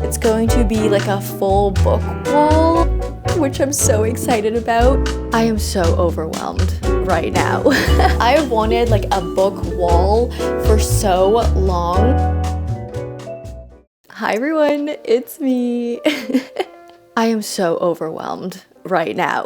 It's going to be like a full book wall, which I'm so excited about. I am so overwhelmed right now. I've wanted like a book wall for so long. Hi everyone, it's me. I am so overwhelmed right now.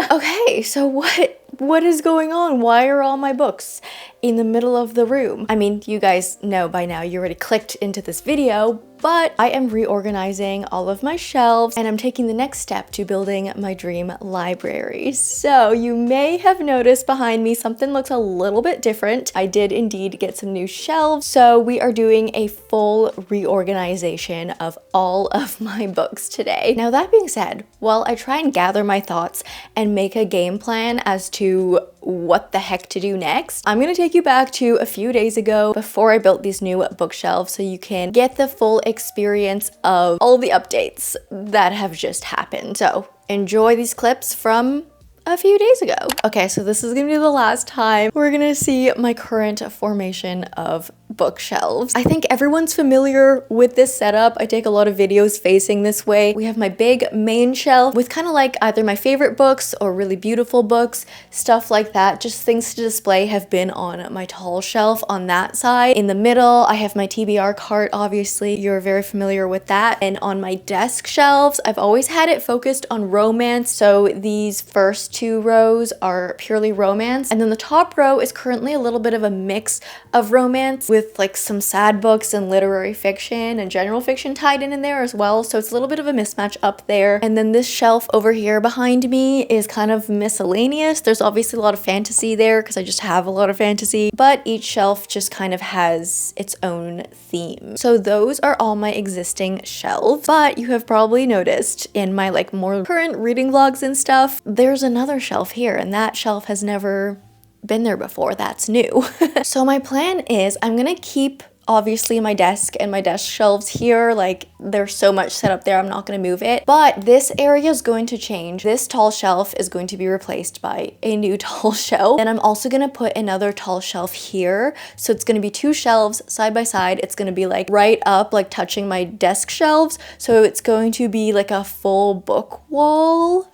Okay, so what is going on? Why are all my books in the middle of the room? I mean, you guys know by now, you already clicked into this video, but I am reorganizing all of my shelves and I'm taking the next step to building my dream library. So you may have noticed behind me something looks a little bit different. I did indeed get some new shelves. So we are doing a full reorganization of all of my books today. Now that being said, while I try and gather my thoughts and make a game plan as to what the heck to do next, I'm gonna take you back to a few days ago before I built these new bookshelves so you can get the full experience of all the updates that have just happened. So enjoy these clips from a few days ago. Okay, so this is gonna be the last time we're gonna see my current formation of bookshelves. I think everyone's familiar with this setup. I take a lot of videos facing this way. We have my big main shelf with kind of like either my favorite books or really beautiful books, stuff like that. Just things to display have been on my tall shelf on that side. In the middle, I have my TBR cart, obviously. You're very familiar with that. And on my desk shelves, I've always had it focused on romance. So these first two rows are purely romance. And then the top row is currently a little bit of a mix of romance with like some sad books and literary fiction and general fiction tied in there as well. So it's a little bit of a mismatch up there. And then this shelf over here behind me is kind of miscellaneous. There's obviously a lot of fantasy there because I just have a lot of fantasy, but each shelf just kind of has its own theme. So those are all my existing shelves, but you have probably noticed in my like more current reading vlogs and stuff, there's another shelf here and that shelf has never been there before. That's new. So my plan is I'm gonna keep obviously my desk and my desk shelves here. Like there's so much set up there, I'm not gonna move it, but this area is going to change. This tall shelf is going to be replaced by a new tall shelf, and I'm also gonna put another tall shelf here. So it's gonna be two shelves side by side. It's gonna be like right up, like touching my desk shelves. So it's going to be like a full book wall,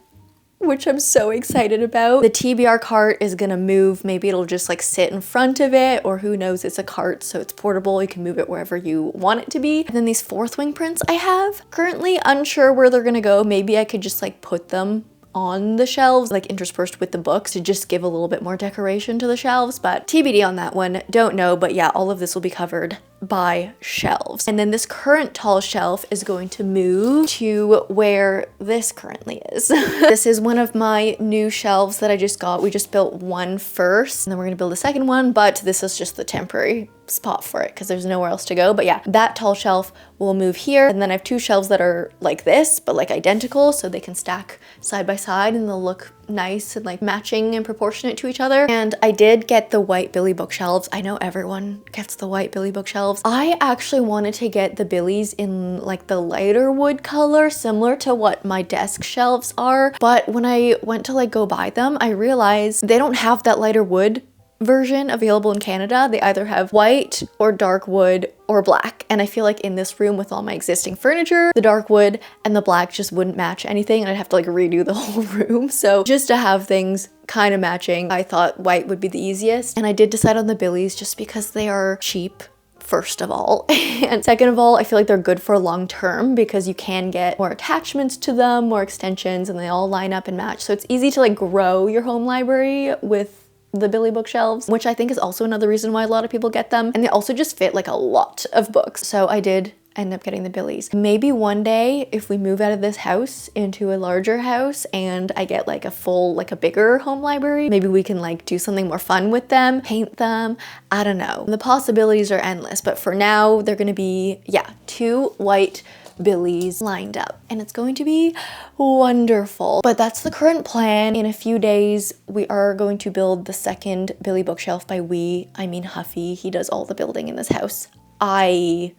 which I'm so excited about. The TBR cart is gonna move. Maybe it'll just like sit in front of it, or who knows, it's a cart, so it's portable. You can move it wherever you want it to be. And then these fourth wing prints I have, currently unsure where they're gonna go. Maybe I could just like put them on the shelves, like interspersed with the books to just give a little bit more decoration to the shelves, but TBD on that one, don't know. But yeah, all of this will be covered by shelves. And then this current tall shelf is going to move to where this currently is. This is one of my new shelves that I just got. We just built one first and then we're gonna build a second one, but this is just the temporary spot for it because there's nowhere else to go. But yeah, that tall shelf will move here. And then I have two shelves that are like this, but like identical, so they can stack side by side and they'll look nice and like matching and proportionate to each other. And I did get the white Billy bookshelves. I know everyone gets the white Billy bookshelves. I actually wanted to get the Billies in like the lighter wood color, similar to what my desk shelves are. But when I went to like go buy them, I realized they don't have that lighter wood version available in Canada. They either have white or dark wood or black. And I feel like in this room with all my existing furniture, the dark wood and the black just wouldn't match anything. And I'd have to like redo the whole room. So just to have things kind of matching, I thought white would be the easiest. And I did decide on the Billies just because they are cheap, first of all. And second of all, I feel like they're good for long term because you can get more attachments to them, more extensions, and they all line up and match. So it's easy to like grow your home library with the Billy bookshelves, which I think is also another reason why a lot of people get them. And they also just fit like a lot of books. So I did end up getting the Billies. Maybe one day if we move out of this house into a larger house and I get like a full, like a bigger home library, maybe we can like do something more fun with them, paint them. I don't know. The possibilities are endless, but for now they're gonna be, yeah, two white Billies lined up and it's going to be wonderful. But that's the current plan. In a few days we are going to build the second Billy bookshelf. By we, I mean Huffy. He does all the building in this house. I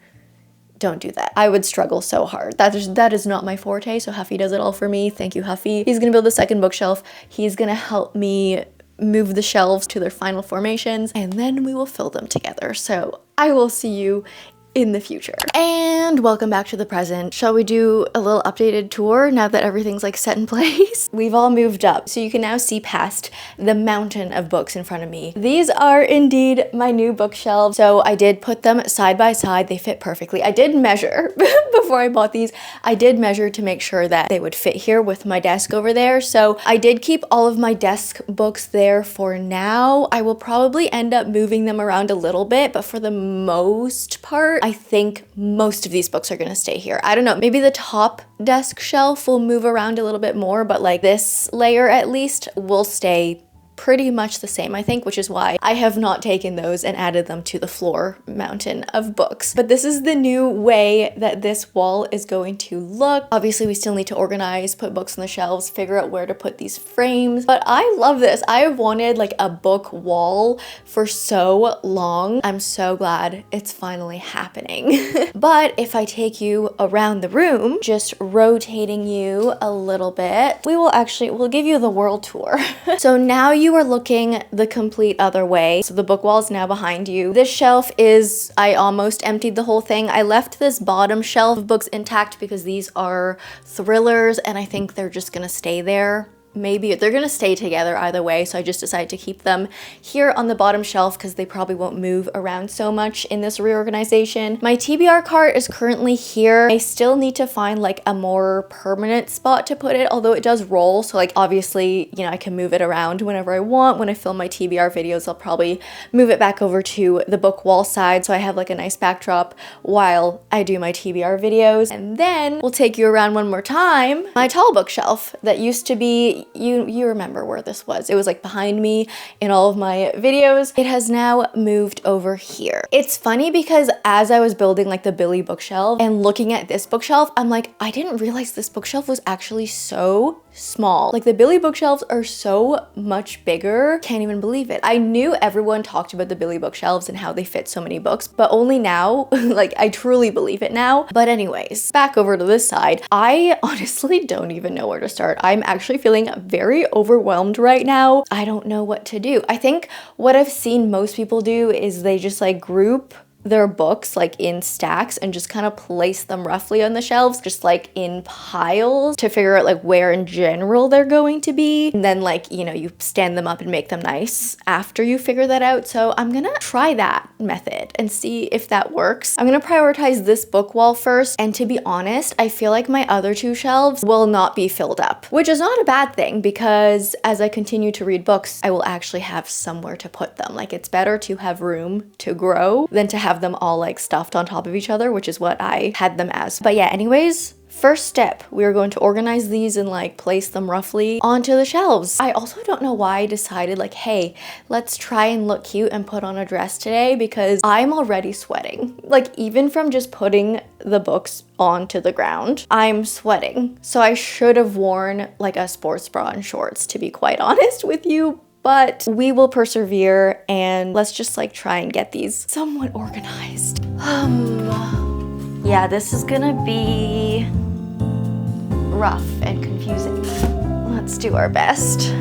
don't do that. I would struggle so hard. That is not my forte, so Huffy does it all for me. Thank you, Huffy. He's gonna build the second bookshelf. He's gonna help me move the shelves to their final formations, and then we will fill them together. So I will see you in the future. And welcome back to the present. Shall we do a little updated tour now that everything's like set in place? We've all moved up, so you can now see past the mountain of books in front of me. These are indeed my new bookshelves. So I did put them side by side. They fit perfectly. I did measure before I bought these. I did measure to make sure that they would fit here with my desk over there. So I did keep all of my desk books there for now. I will probably end up moving them around a little bit, but for the most part, I think most of these books are gonna stay here. I don't know, maybe the top desk shelf will move around a little bit more, but like this layer at least will stay pretty much the same, I think, which is why I have not taken those and added them to the floor mountain of books. But this is the new way that this wall is going to look. Obviously, we still need to organize, put books on the shelves, figure out where to put these frames. But I love this. I have wanted like a book wall for so long. I'm so glad it's finally happening. But if I take you around the room, just rotating you a little bit, we'll give you the world tour. So now you are looking the complete other way. So the book wall is now behind you. This shelf is, I almost emptied the whole thing. I left this bottom shelf of books intact because these are thrillers and I think they're just gonna stay there. Maybe they're gonna stay together either way, so I just decided to keep them here on the bottom shelf because they probably won't move around so much in this reorganization. My TBR cart is currently here. I still need to find like a more permanent spot to put it, although it does roll, so like obviously, you know, I can move it around whenever I want. When I film my TBR videos, I'll probably move it back over to the book wall side so I have like a nice backdrop while I do my TBR videos. And then we'll take you around one more time. My tall bookshelf that used to be, you remember where this was. It was like behind me in all of my videos. It has now moved over here. It's funny because as I was building like the Billy bookshelf and looking at this bookshelf, I'm like, I didn't realize this bookshelf was actually so small. Like the Billy bookshelves are so much bigger. Can't even believe it. I knew everyone talked about the Billy bookshelves and how they fit so many books, but only now, like I truly believe it now. But anyways, back over to this side. I honestly don't even know where to start. I'm actually feeling very overwhelmed right now. I don't know what to do. I think what I've seen most people do is they just like group their books like in stacks and just kind of place them roughly on the shelves, just like in piles to figure out like where in general they're going to be. And then like, you know, you stand them up and make them nice after you figure that out. So I'm gonna try that method and see if that works. I'm gonna prioritize this book wall first. And to be honest, I feel like my other two shelves will not be filled up, which is not a bad thing because as I continue to read books, I will actually have somewhere to put them. Like it's better to have room to grow than to have them all like stuffed on top of each other, which is what I had them as. But yeah, anyways, first step, we are going to organize these and like place them roughly onto the shelves. I also don't know why I decided like, hey, let's try and look cute and put on a dress today because I'm already sweating. Like even from just putting the books onto the ground, I'm sweating. So I should have worn like a sports bra and shorts, to be quite honest with you. But we will persevere and let's just like try and get these somewhat organized. Yeah, this is gonna be rough and confusing. Let's do our best.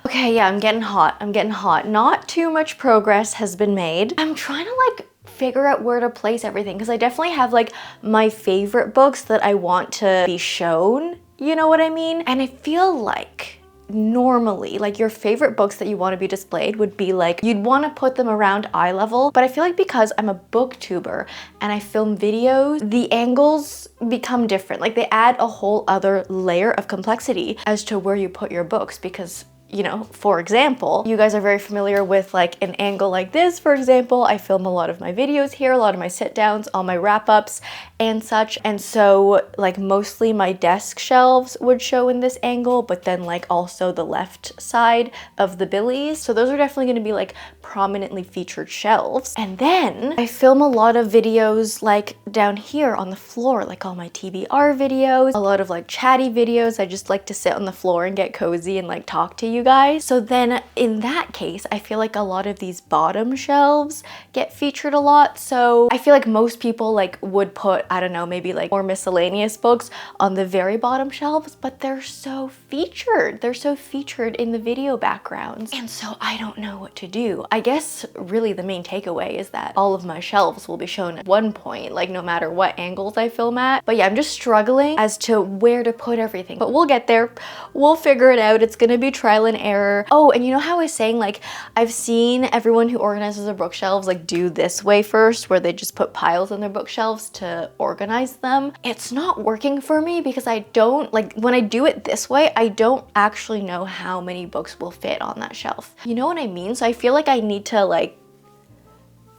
Okay, yeah, I'm getting hot. Not too much progress has been made. I'm trying to like figure out where to place everything because I definitely have like my favorite books that I want to be shown, you know what I mean? And I feel like normally like your favorite books that you want to be displayed would be like you'd want to put them around eye level, but I feel like because I'm a booktuber and I film videos, the angles become different. Like they add a whole other layer of complexity as to where you put your books because, you know, for example, you guys are very familiar with like an angle like this, for example. I film a lot of my videos here, a lot of my sit downs, all my wrap ups and such. And so like mostly my desk shelves would show in this angle, but then like also the left side of the Billies. So those are definitely going to be like prominently featured shelves. And then I film a lot of videos like down here on the floor, like all my TBR videos, a lot of like chatty videos. I just like to sit on the floor and get cozy and like talk to you you guys. So then in that case, I feel like a lot of these bottom shelves get featured a lot. So I feel like most people like would put, I don't know, maybe like more miscellaneous books on the very bottom shelves, but they're so featured. They're so featured in the video backgrounds. And so I don't know what to do. I guess really the main takeaway is that all of my shelves will be shown at one point, like no matter what angles I film at. But yeah, I'm just struggling as to where to put everything, but we'll get there. We'll figure it out. It's gonna be trial and error. Oh, and you know how I was saying, like, I've seen everyone who organizes their bookshelves like do this way first, where they just put piles on their bookshelves to organize them. It's not working for me because I don't, like, when I do it this way, I don't actually know how many books will fit on that shelf. You know what I mean? So I feel like I need to like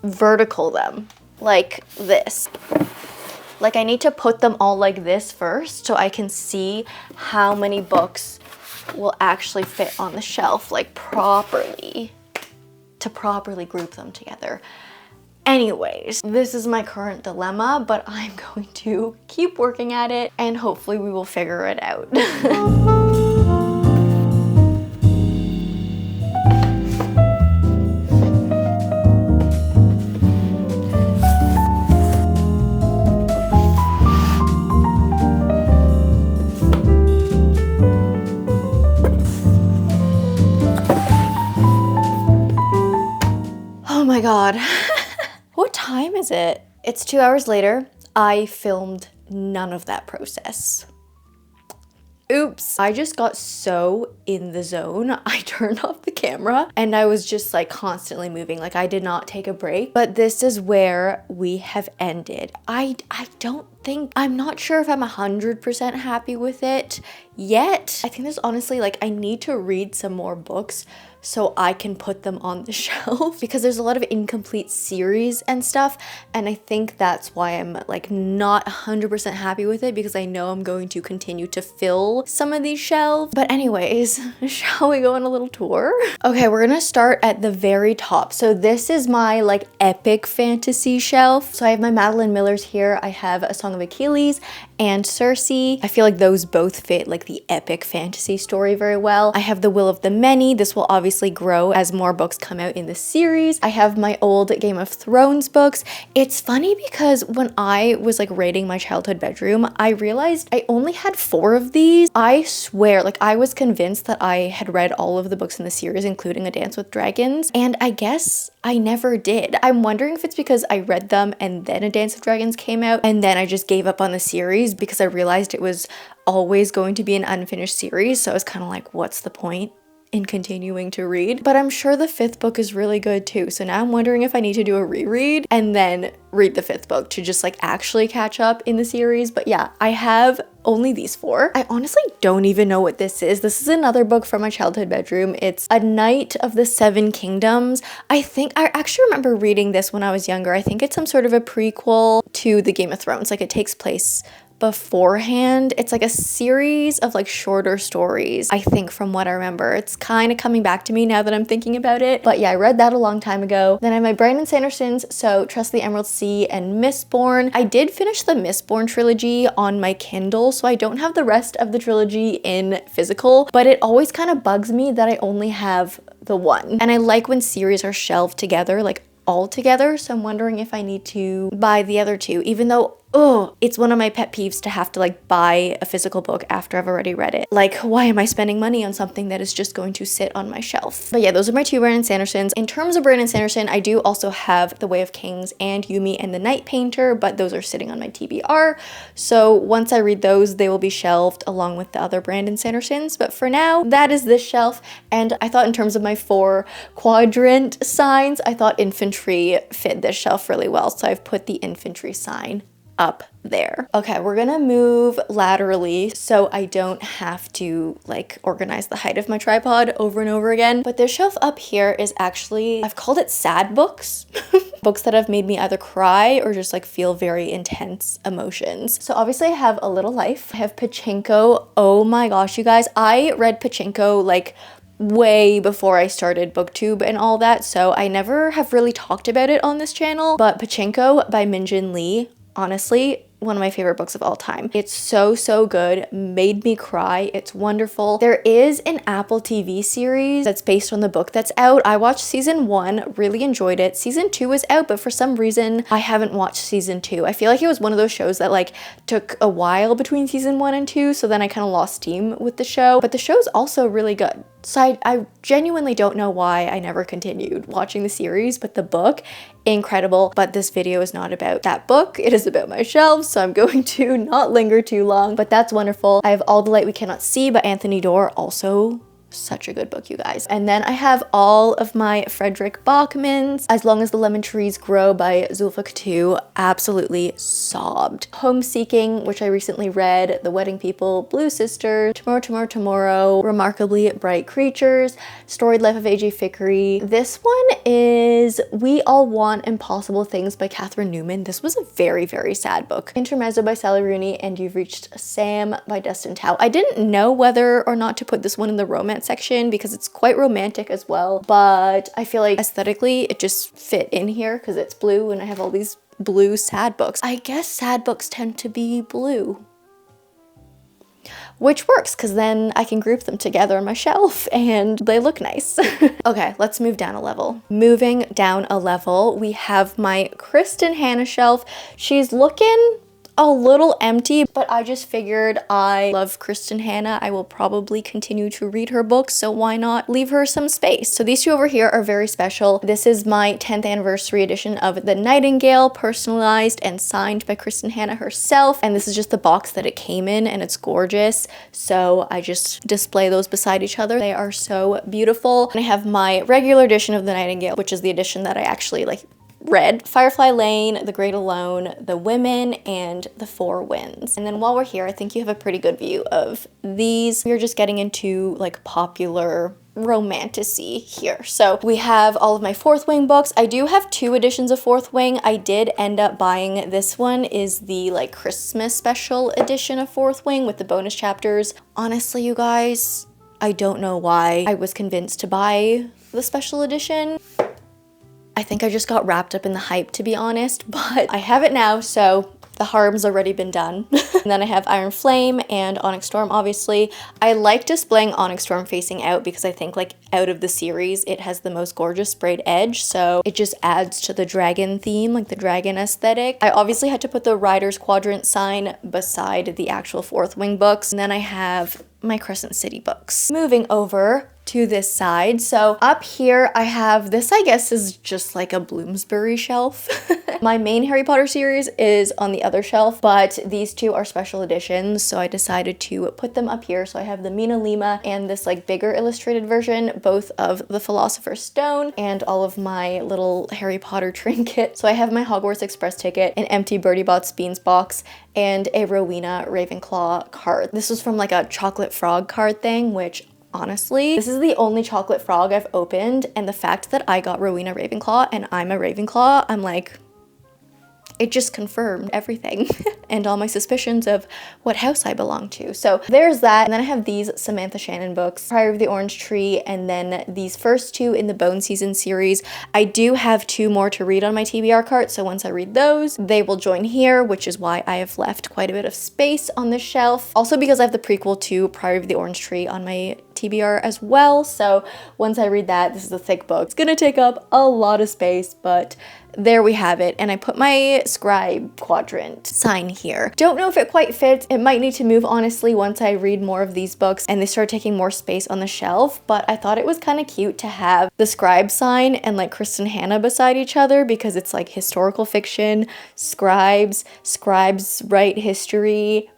vertical them like this. Like I need to put them all like this first so I can see how many books will actually fit on the shelf, like properly, to properly group them together. Anyways, this is my current dilemma, but I'm going to keep working at it and hopefully we will figure it out. Oh my God. What time is it? It's 2 hours later. I filmed none of that process. Oops. I just got so in the zone. I turned off the camera and I was just like constantly moving. Like I did not take a break, but this is where we have ended. I don't think, I'm not sure if I'm 100% happy with it yet. I think there's honestly like, I need to read some more books so I can put them on the shelf because there's a lot of incomplete series and stuff. And I think that's why I'm like not 100% happy with it because I know I'm going to continue to fill some of these shelves. But anyways, shall we go on a little tour? Okay, we're gonna start at the very top. So this is my like epic fantasy shelf. So I have my Madeline Millers here. I have A Song of Achilles and Circe. I feel like those both fit like the epic fantasy story very well. I have The Will of the Many. This will obviously grow as more books come out in the series. I have my old Game of Thrones books. It's funny because when I was like raiding my childhood bedroom, I realized I only had 4 of these. I swear, like I was convinced that I had read all of the books in the series, including A Dance with Dragons, and I guess I never did. I'm wondering if it's because I read them and then A Dance with Dragons came out and then I just gave up on the series because I realized it was always going to be an unfinished series. So I was kind of like, what's the point in continuing to read? But I'm sure the 5th book is really good too. So now I'm wondering if I need to do a reread and then read the 5th book to just like actually catch up in the series. But yeah, I have only these 4. I honestly don't even know what this is. This is another book from my childhood bedroom. It's A Knight of the Seven Kingdoms. I think I actually remember reading this when I was younger. I think it's some sort of a prequel to the Game of Thrones. Like it takes place beforehand. It's like a series of like shorter stories, I think, from what I remember. It's kind of coming back to me now that I'm thinking about it. But yeah, I read that a long time ago. Then I have my Brandon Sandersons, so Trust the Emerald Sea and Mistborn. I did finish the Mistborn trilogy on my Kindle, so I don't have the rest of the trilogy in physical, but it always kind of bugs me that I only have the one. And I like when series are shelved together, like all together, so I'm wondering if I need to buy the other 2, even though it's one of my pet peeves to have to like buy a physical book after I've already read it. Like, why am I spending money on something that is just going to sit on my shelf? But yeah, those are my 2 Brandon Sandersons. In terms of Brandon Sanderson, I do also have The Way of Kings and Yumi and the Night Painter, but those are sitting on my TBR. So once I read those, they will be shelved along with the other Brandon Sandersons. But for now, that is this shelf. And I thought in terms of my 4 quadrant signs, I thought infantry fit this shelf really well. So I've put the infantry sign up there. Okay, we're gonna move laterally so I don't have to like organize the height of my tripod over and over again. But this shelf up here is actually, I've called it sad books. Books that have made me either cry or just like feel very intense emotions. So obviously I have A Little Life. I have Pachinko. Oh my gosh, you guys, I read Pachinko like way before I started booktube and all that, so I never have really talked about it on this channel. But Pachinko by Minjin Lee, honestly, one of my favorite books of all time. It's so, so good. Made me cry. It's wonderful. There is an Apple TV series that's based on the book that's out. I watched season 1, really enjoyed it. Season 2 is out, but for some reason, I haven't watched season 2. I feel like it was one of those shows that like took a while between season 1 and 2, so then I kind of lost steam with the show. But the show's also really good. So I genuinely don't know why I never continued watching the series, but the book, incredible. But this video is not about that book. It is about my shelves, so I'm going to not linger too long, but that's wonderful. I have All the Light We Cannot See by Anthony Doerr, also such a good book, you guys. And then I have all of my Frederick Bachman's. As Long as the Lemon Trees Grow by Zulfa Katu. Absolutely sobbed. Homeseeking, which I recently read. The Wedding People, Blue Sister, Tomorrow, Tomorrow, Tomorrow, Remarkably Bright Creatures, Storied Life of A.J. Fickery. This one is We All Want Impossible Things by Catherine Newman. This was a very, very sad book. Intermezzo by Sally Rooney, and You've Reached Sam by Destin Tao. I didn't know whether or not to put this one in the romance section because it's quite romantic as well, but I feel like aesthetically it just fit in here because it's blue and I have all these blue sad books. I guess sad books tend to be blue, which works because then I can group them together on my shelf and they look nice. Okay, let's move down a level. Moving down a level, we have my Kristen Hanna shelf. She's looking a little empty, but I just figured I love Kristen Hanna. I will probably continue to read her books, so why not leave her some space? So these two over here are very special. This is my 10th anniversary edition of The Nightingale, personalized and signed by Kristen Hanna herself. And this is just the box that it came in, and it's gorgeous. So I just display those beside each other. They are so beautiful. And I have my regular edition of The Nightingale, which is the edition that I actually read. Firefly Lane, The Great Alone, The Women, and The Four Winds. And then while we're here, I think you have a pretty good view of these. We're just getting into like popular romantasy here. So we have all of my Fourth Wing books. I do have 2 editions of Fourth Wing. I did end up buying this one, is the like Christmas special edition of Fourth Wing with the bonus chapters. Honestly, you guys, I don't know why I was convinced to buy the special edition. I think I just got wrapped up in the hype, to be honest, but I have it now, so the harm's already been done. And then I have Iron Flame and Onyx Storm, obviously. I like displaying Onyx Storm facing out because I think like out of the series, it has the most gorgeous sprayed edge, so it just adds to the dragon theme, like the dragon aesthetic. I obviously had to put the Rider's Quadrant sign beside the actual Fourth Wing books. And then I have my Crescent City books. Moving over to this side. So up here I have this, I guess is just like a Bloomsbury shelf. My main Harry Potter series is on the other shelf, but these two are special editions, so I decided to put them up here. So I have the Mina Lima and this like bigger illustrated version, both of the Philosopher's Stone and all of my little Harry Potter trinkets. So I have my Hogwarts Express ticket, an empty Bertie Bott's Beans box, and a Rowena Ravenclaw card. This was from like a chocolate frog card thing, which honestly, this is the only chocolate frog I've opened, and the fact that I got Rowena Ravenclaw and I'm a Ravenclaw, I'm like, it just confirmed everything and all my suspicions of what house I belong to. So there's that. And then I have these Samantha Shannon books, Priory of the Orange Tree, and then these first 2 in the Bone Season series. I do have 2 more to read on my TBR cart, so once I read those, they will join here, which is why I have left quite a bit of space on the shelf. Also because I have the prequel to Priory of the Orange Tree on my TBR as well, so once I read that, this is a thick book. It's gonna take up a lot of space, but there we have it. And I put my Scribe Quadrant sign here. Don't know if it quite fits. It might need to move, honestly, once I read more of these books and they start taking more space on the shelf, but I thought it was kind of cute to have the Scribe sign and like Kristen Hanna beside each other because it's like historical fiction, scribes write history,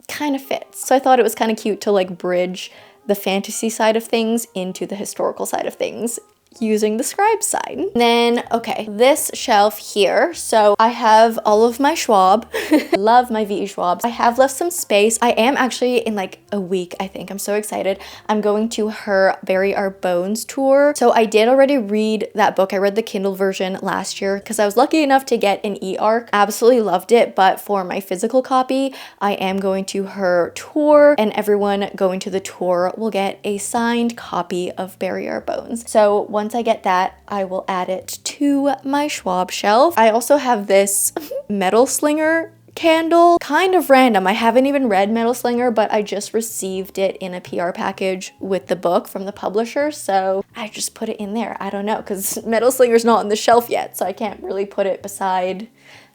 kind of fits. So I thought it was kind of cute to like bridge the fantasy side of things into the historical side of things using the Scribe sign. Then, okay, this shelf here. So I have all of my Schwab. Love my V.E. Schwabs. I have left some space. I am actually in like a week, I think. I'm so excited. I'm going to her Bury Our Bones tour. So I did already read that book. I read the Kindle version last year because I was lucky enough to get an e-arc. Absolutely loved it. But for my physical copy, I am going to her tour, and everyone going to the tour will get a signed copy of Bury Our Bones. So once I get that, I will add it to my Schwab shelf. I also have this Metal Slinger candle. Kind of random. I haven't even read Metal Slinger, but I just received it in a PR package with the book from the publisher, so I just put it in there. I don't know, because Metal Slinger's not on the shelf yet, so I can't really put it beside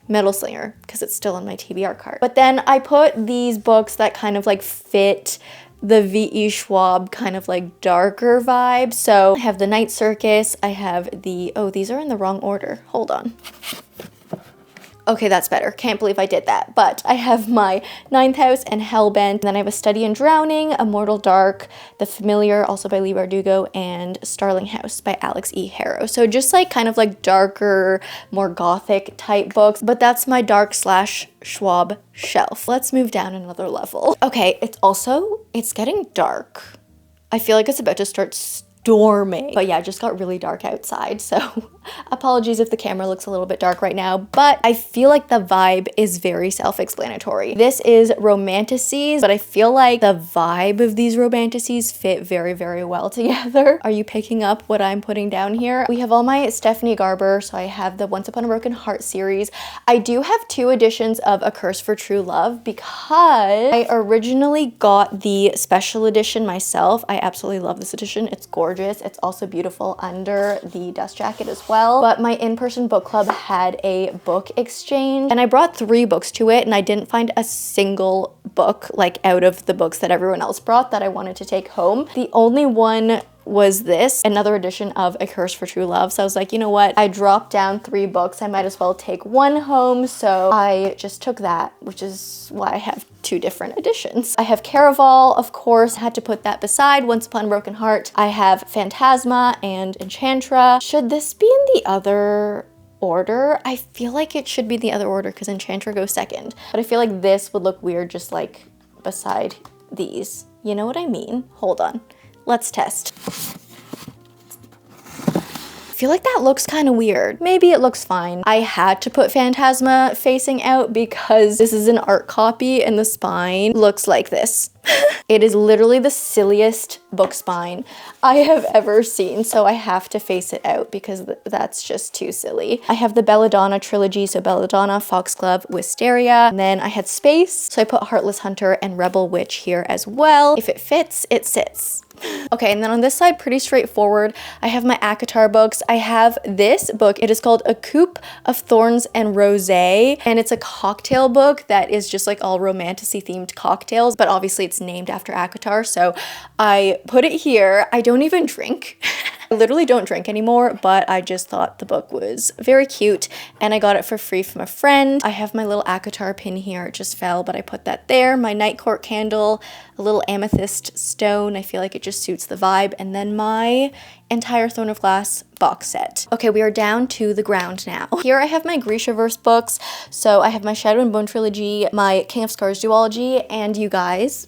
Metal Slinger because it's still on my TBR cart. But then I put these books that kind of like fit the V.E. Schwab kind of like darker vibe. So I have the Night Circus, I have the, oh, these are in the wrong order. Hold on. Okay, that's better. Can't believe I did that. But I have my Ninth House and Hellbent. And then I have A Study in Drowning, Immortal Dark, The Familiar, also by Leigh Bardugo, and Starling House by Alex E. Harrow. So just like kind of like darker, more gothic type books. But that's my dark / Schwab shelf. Let's move down another level. Okay, it's getting dark. I feel like it's about to start storming. But yeah, it just got really dark outside, so apologies if the camera looks a little bit dark right now, but I feel like the vibe is very self-explanatory. This is romanticies, but I feel like the vibe of these romanticies fit very, very well together. Are you picking up what I'm putting down here? We have all my Stephanie Garber, so I have the Once Upon a Broken Heart series. I do have 2 editions of A Curse for True Love because I originally got the special edition myself. I absolutely love this edition. It's gorgeous. It's also beautiful under the dust jacket as well. But my in-person book club had a book exchange and I brought 3 books to it and I didn't find a single book like out of the books that everyone else brought that I wanted to take home. The only one was this, another edition of A Curse for True Love. So I was like, you know what? I dropped down 3 books. I might as well take one home. So I just took that, which is why I have 2 different editions. I have Caraval, of course, had to put that beside Once Upon a Broken Heart. I have Phantasma and Enchantra. Should this be in the other order? I feel like it should be the other order because Enchantra goes second. But I feel like this would look weird just like beside these. You know what I mean? Hold on. Let's test. I feel like that looks kind of weird. Maybe it looks fine. I had to put Phantasma facing out because this is an art copy and the spine looks like this. It is literally the silliest book spine I have ever seen, so I have to face it out because that's just too silly. I have the Belladonna trilogy, so Belladonna, Foxglove, Wisteria, and then I had Space, so I put Heartless Hunter and Rebel Witch here as well. If it fits, it sits. Okay, and then on this side, pretty straightforward. I have my ACOTAR books. I have this book. It is called A Coupe of Thorns and Rosé, and it's a cocktail book that is just like all romantic-y themed cocktails, but obviously it's named after ACOTAR, so I put it here. I don't even drink. I literally don't drink anymore, but I just thought the book was very cute and I got it for free from a friend. I have my little ACOTAR pin here. It just fell, but I put that there. My Night Court candle, a little amethyst stone. I feel like it just suits the vibe. And then my entire Throne of Glass box set. Okay, we are down to the ground now. Here I have my Grishaverse books. So I have my Shadow and Bone trilogy, my King of Scars duology, and you guys,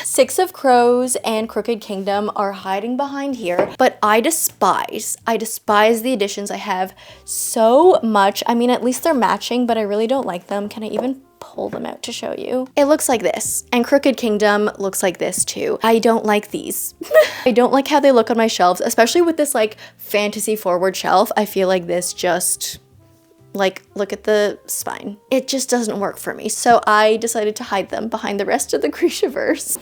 Six of Crows and Crooked Kingdom are hiding behind here, but I despise the editions. I have so much. I mean, at least they're matching, but I really don't like them. Can I even pull them out to show you? It looks like this, and Crooked Kingdom looks like this too. I don't like these. I don't like how they look on my shelves, especially with this like fantasy forward shelf. I feel like this just, like, look at the spine. It just doesn't work for me. So I decided to hide them behind the rest of the Grishaverse.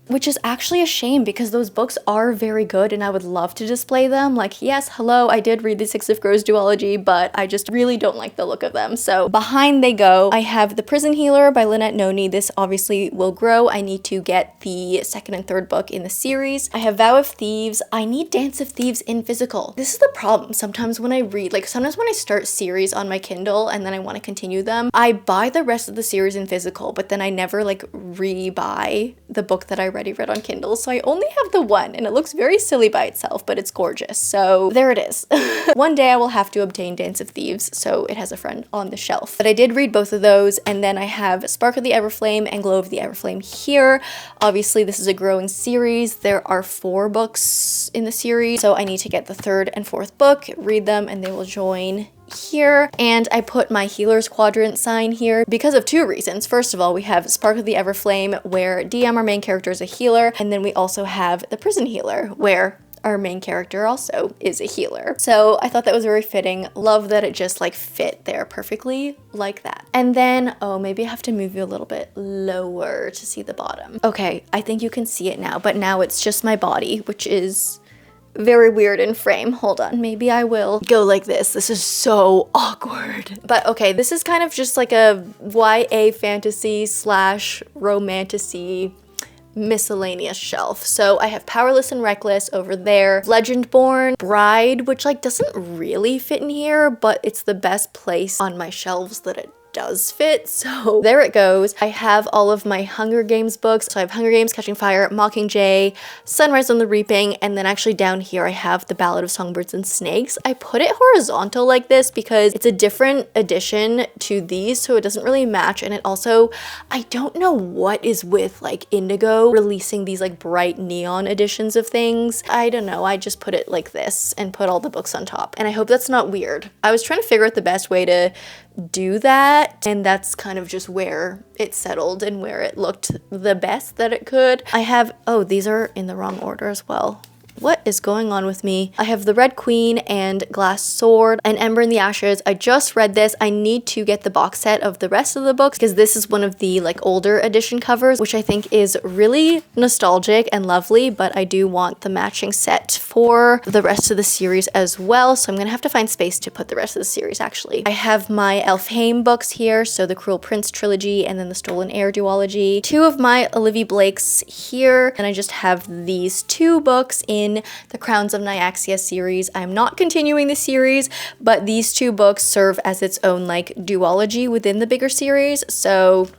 Which is actually a shame because those books are very good and I would love to display them. Like, yes, hello, I did read the Six of Crows duology, but I just really don't like the look of them. So behind they go. I have The Prison Healer by Lynette Noni. This obviously will grow. I need to get the 2nd and 3rd book in the series. I have Vow of Thieves. I need Dance of Thieves in physical. This is the problem. Sometimes when I read, like sometimes when I start series on my Kindle and then I want to continue them, I buy the rest of the series in physical, but then I never like re-buy the book that I already read on Kindle, so I only have the one and it looks very silly by itself, but it's gorgeous. So there it is. One day I will have to obtain Dance of Thieves, so it has a friend on the shelf. But I did read both of those, and then I have Spark of the Everflame and Glow of the Everflame here. Obviously this is a growing series. There are 4 books in the series, so I need to get the 3rd and 4th book, read them, and they will join here. And I put my Healer's Quadrant sign here because of 2 reasons. First of all, we have Spark of the Everflame where DM, our main character, is a healer, and then we also have The Prison Healer where our main character also is a healer. So I thought that was very fitting. Love that it just like fit there perfectly like that. And then, oh, maybe I have to move you a little bit lower to see the bottom. Okay, I think you can see it now, but now it's just my body, which is very weird in frame. Hold on, maybe I will go like this. This is so awkward. But okay, this is kind of just like a YA fantasy slash romantasy miscellaneous shelf. So I have Powerless and Reckless over there, Legendborn, Bride, which like doesn't really fit in here, but it's the best place on my shelves that it does fit, so there it goes. I have all of my Hunger Games books. So I have Hunger Games, Catching Fire, Mockingjay, Sunrise on the Reaping, and then actually down here I have The Ballad of Songbirds and Snakes. I put it horizontal like this because it's a different edition to these, so it doesn't really match, and it also, I don't know what is with like Indigo releasing these like bright neon editions of things. I don't know, I just put it like this and put all the books on top, and I hope that's not weird. I was trying to figure out the best way to do that, and that's kind of just where it settled and where it looked the best that it could. I have, oh, these are in the wrong order as well. What is going on with me? I have The Red Queen and Glass Sword and Ember in the Ashes. I just read this. I need to get the box set of the rest of the books because this is one of the like older edition covers, which I think is really nostalgic and lovely, but I do want the matching set for the rest of the series as well. So I'm gonna have to find space to put the rest of the series actually. I have my Elfhame books here. So the Cruel Prince trilogy and then the Stolen Heir duology. Two of my Olivia Blakes here. And I just have these two books in the Crowns of Nyaxia series. I'm not continuing the series, but these two books serve as its own like duology within the bigger series. So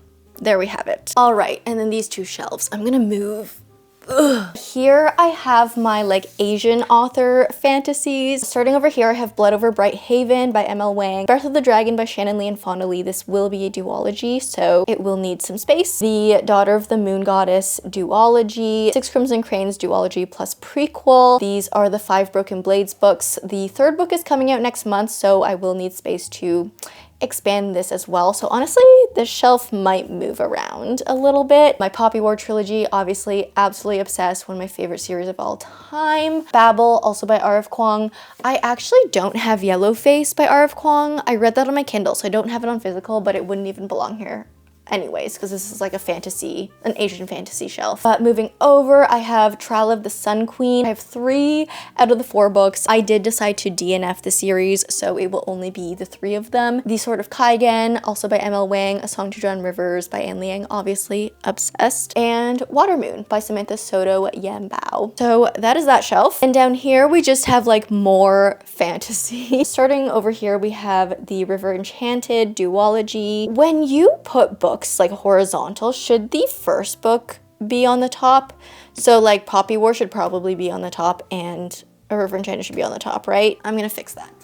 there we have it. All right, and then these two shelves. I'm gonna move. Ugh. Here I have my like Asian author fantasies. Starting over here, I have Blood Over Bright Haven by M.L. Wang, Birth of the Dragon by Shannon Lee and Fonda Lee. This will be a duology, so it will need some space. The Daughter of the Moon Goddess duology, Six Crimson Cranes duology plus prequel. These are the 5 Broken Blades books. The third book is coming out next month, so I will need space to expand this as well. So honestly, this shelf might move around a little bit. My Poppy War trilogy, obviously absolutely obsessed, one of my favorite series of all time. Babel, also by R.F. Kuang. I actually don't have Yellowface by R.F. Kuang. I read that on my Kindle, so I don't have it on physical, but it wouldn't even belong here anyways, because this is like a fantasy, an Asian fantasy shelf. But moving over, I have Trial of the Sun Queen. I have 3 out of the 4 books. I did decide to DNF the series, so it will only be the 3 of them. The Sword of Kaigen, also by M.L. Wang. A Song to Drown Rivers by Anne Liang, obviously obsessed. And Water Moon by Samantha Soto Yambao. So that is that shelf. And down here, we just have like more fantasy. Starting over here, we have the River Enchanted duology. When you put books like horizontal, should the first book be on the top? So like Poppy War should probably be on the top and A River Enchanted should be on the top, right? I'm gonna fix that.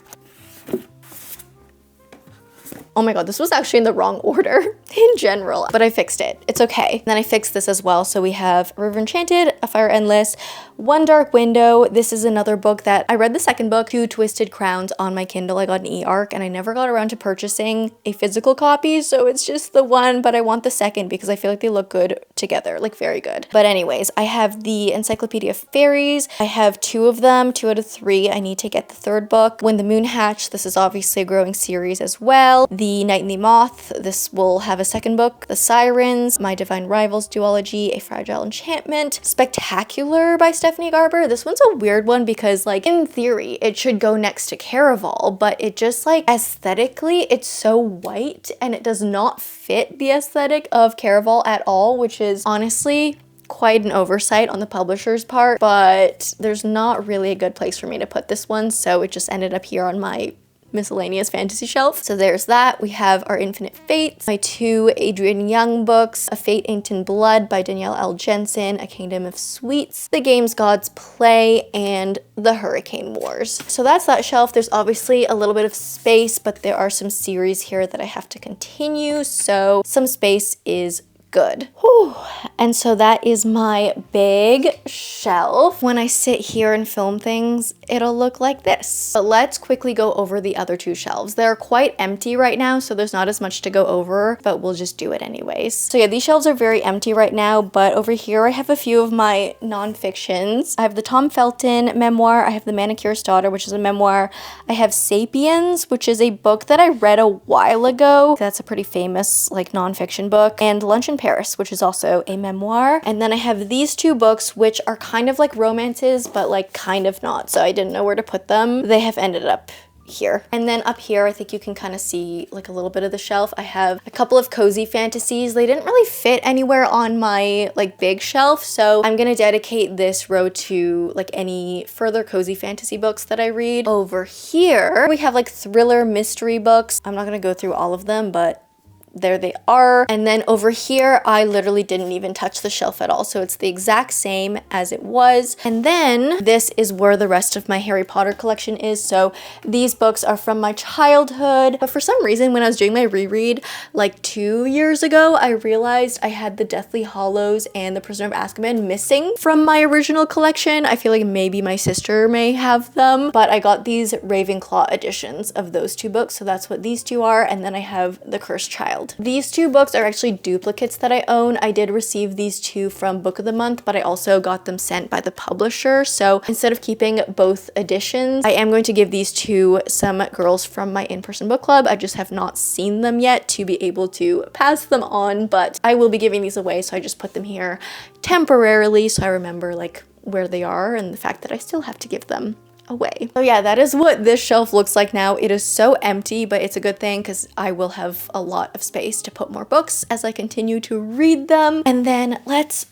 Oh my god, this was actually in the wrong order in general, but I fixed it. It's okay. And then I fixed this as well. So we have River Enchanted, A Fire Endless, One Dark Window. This is another book that I read the second book, Two Twisted Crowns, on my Kindle. I got an e-arc and I never got around to purchasing a physical copy, so it's just the one, but I want the second because I feel like they look good together, like very good. But anyways, I have the Encyclopedia of Fairies. I have 2 of them, 2 out of 3. I need to get the 3rd book. When the Moon Hatched, this is obviously a growing series as well. The Night and the Moth, this will have a 2nd book. The Sirens, My Divine Rivals duology, A Fragile Enchantment. Spectacular by Stephanie Garber. This one's a weird one because like in theory it should go next to Caraval, but it just like aesthetically it's so white and it does not fit the aesthetic of Caraval at all, which is honestly quite an oversight on the publisher's part, but there's not really a good place for me to put this one, so it just ended up here on my miscellaneous fantasy shelf. So there's that. We have our Infinite Fates, my 2 Adrienne Young books, A Fate Inked in Blood by Danielle L. Jensen, A Kingdom of Sweets, The Games Gods Play, and The Hurricane Wars. So that's that shelf. There's obviously a little bit of space, but there are some series here that I have to continue, so some space is good. Whew. And so that is my big shelf. When I sit here and film things, it'll look like this. But let's quickly go over the other two shelves. They're quite empty right now, so there's not as much to go over, but we'll just do it anyways. So yeah, these shelves are very empty right now, but over here I have a few of my nonfictions. I have the Tom Felton memoir. I have The Manicurist's Daughter, which is a memoir. I have Sapiens, which is a book that I read a while ago. That's a pretty famous like nonfiction book. And Lunch in Paris, which is also a memoir. And then I have these two books, which are kind of like romances, but like kind of not. So I didn't know where to put them. They have ended up here. And then up here, I think you can kind of see like a little bit of the shelf. I have a couple of cozy fantasies. They didn't really fit anywhere on my like big shelf, so I'm gonna dedicate this row to like any further cozy fantasy books that I read. Over here, we have like thriller mystery books. I'm not gonna go through all of them, but there they are. And then over here, I literally didn't even touch the shelf at all. So it's the exact same as it was. And then this is where the rest of my Harry Potter collection is. So these books are from my childhood. But for some reason, when I was doing my reread like 2 years ago, I realized I had the Deathly Hallows and the Prisoner of Azkaban missing from my original collection. I feel like maybe my sister may have them, but I got these Ravenclaw editions of those two books. So that's what these two are. And then I have The Cursed Child. These two books are actually duplicates that I own. I did receive these two from Book of the Month, but I also got them sent by the publisher. So instead of keeping both editions, I am going to give these to some girls from my in-person book club. I just have not seen them yet to be able to pass them on, but I will be giving these away. So I just put them here temporarily so I remember like where they are and the fact that I still have to give them away. So yeah, that is what this shelf looks like now. It is so empty, but it's a good thing because I will have a lot of space to put more books as I continue to read them. And then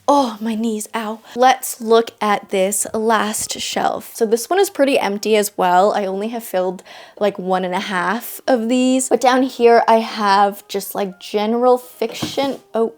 oh, my knees, ow. Let's look at this last shelf. So this one is pretty empty as well. I only have filled like 1.5 of these. But down here I have just like general fiction. Oh,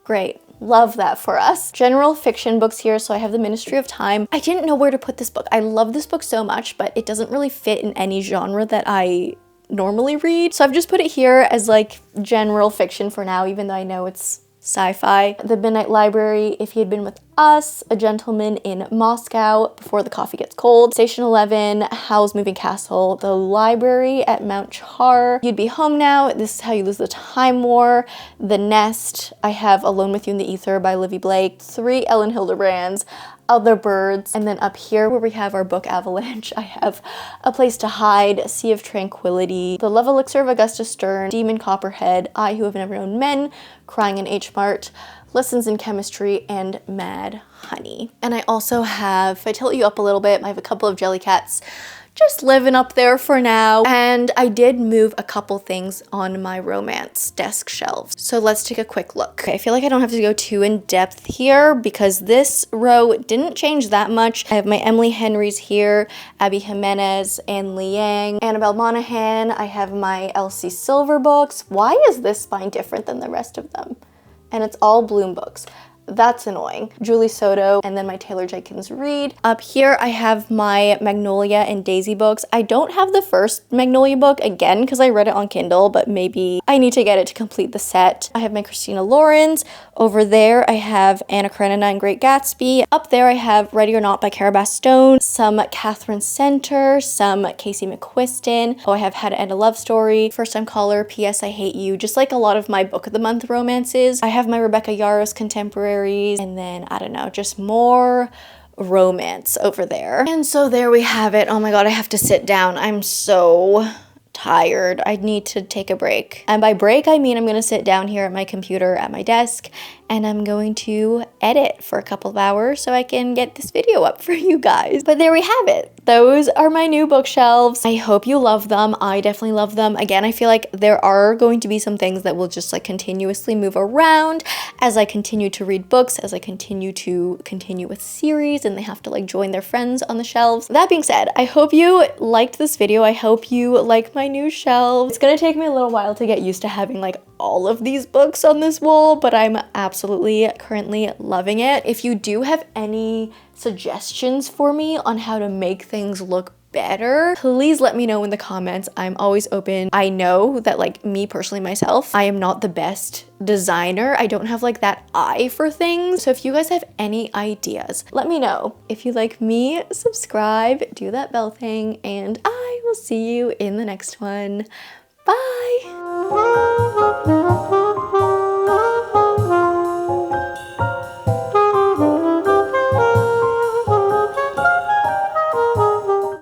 great. Love that for us. General fiction books here. So I have The Ministry of Time. I didn't know where to put this book. I love this book so much, but it doesn't really fit in any genre that I normally read. So I've just put it here as like general fiction for now, even though I know it's sci-fi. The Midnight Library, If He Had Been With Us, A Gentleman in Moscow, Before the Coffee Gets Cold, Station 11, Howl's Moving Castle, The Library at Mount Char, You'd Be Home Now, This Is How You Lose the Time War, The Nest, I have Alone With You in the Ether by Livy Blake, 3 Ellen Hildebrands, Other Birds, and then up here where we have our book avalanche, I have A Place to Hide, A Sea of Tranquility, The Love Elixir of Augusta Stern, Demon Copperhead, I Who Have Never Known Men, Crying in H Mart, Lessons in Chemistry, and Mad Honey. And I also have, if I tilt you up a little bit, I have a couple of Jellycats just living up there for now. And I did move a couple things on my romance desk shelves. So let's take a quick look. Okay, I feel like I don't have to go too in depth here because this row didn't change that much. I have my Emily Henrys here, Abby Jimenez, Anne Liang, Annabelle Monaghan. I have my Elsie Silver books. Why is this spine different than the rest of them? And it's all Bloom books. That's annoying. Julie Soto, and then my Taylor Jenkins Reid. Up here, I have my Magnolia and Daisy books. I don't have the first Magnolia book, again, because I read it on Kindle, but maybe I need to get it to complete the set. I have my Christina Lorenz. Over there, I have Anna Karenina and Great Gatsby. Up there, I have Ready or Not by Cara Bastone, some Catherine Center, some Casey McQuiston. Oh, I have How to End a Love Story, First Time Caller, P.S. I Hate You, just like a lot of my Book of the Month romances. I have my Rebecca Yarros contemporary, and then I don't know, just more romance over there. And so there we have it. Oh my god, I have to sit down. I'm so tired. I need to take a break. And by break, I mean I'm gonna sit down here at my computer at my desk and I'm going to edit for a couple of hours so I can get this video up for you guys. But there we have it. Those are my new bookshelves. I hope you love them. I definitely love them. Again, I feel like there are going to be some things that will just like continuously move around as I continue to read books, as I continue with series, and they have to like join their friends on the shelves. That being said, I hope you liked this video. I hope you like my new shelves. It's gonna take me a little while to get used to having like all of these books on this wall, but I'm absolutely currently loving it. If you do have any suggestions for me on how to make things look better, please let me know in the comments. I'm always open. I know that like me personally myself, I am not the best designer. I don't have like that eye for things. So if you guys have any ideas, let me know. If you like me, subscribe, do that bell thing, and I will see you in the next one. Bye!